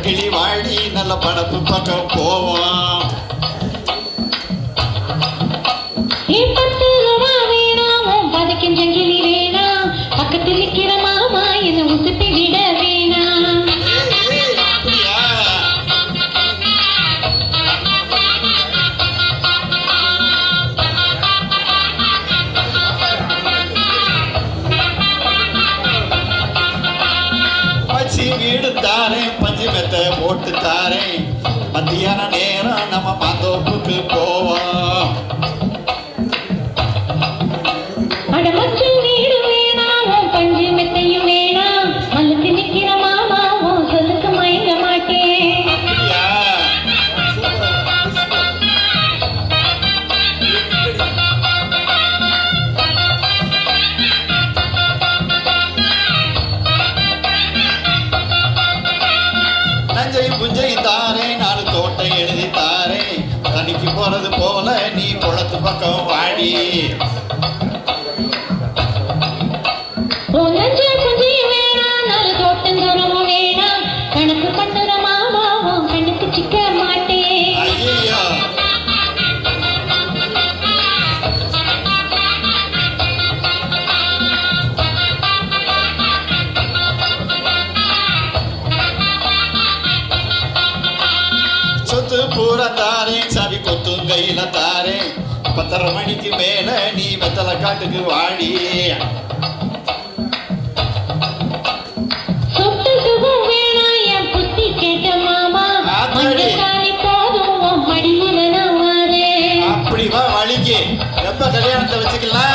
கிளி வாடி நல்ல படப்பு பக்கம் போவோம். பத்து ரூபா வேணாம் பதக்கின்ற கிளி வேணாம் பக்கத்தில் நிற்கிற மாமா என்ன உசுப்பி விட வேணாம். பச்சி வீடு தாரேன் பஞ்சு மெத்த போட்டு தாரேன் மத்தியான நேரம் நம்ம மாந்தோப்புக்கு போவோம். அடமச்சு வீடு வேணாம் பஞ்சு மெத்தையும் வேணாம் மல்லுக்கு நிற்கிற மாமா சொல்லுக்கு மயங்க மாட்டேன். நஞ்சையும் புஞ்சையும் தாரேன் நாலு தோட்டை எழுதி தாரேன் தனிக்கு போறது போல நீ குளத்து பக்கம் வாடி. நஞ்சு புஞ்சி வேணாம் நாலு தோட்டந்தோறமும் வேணாம் கணக்கு பண்ணுற மாமா கண்ணுக்கு சிக்க மாட்டேன். ஐயோ சொத்து பூரா தாரேன் சாவி கொத்தும் கையில தாரேன் 10:30 மணிக்கு மேல நீ வெத்தலை காட்டுக்கு வாடி. சொத்து சுகம் வேணாம் என் புத்தி கேட்ட மாமா மஞ்சக்காரி போதும் மடிமுல நான் வாரேன். அப்படி வா வழிக்கு எப்ப கல்யாணத்தை வச்சுக்கலாம்.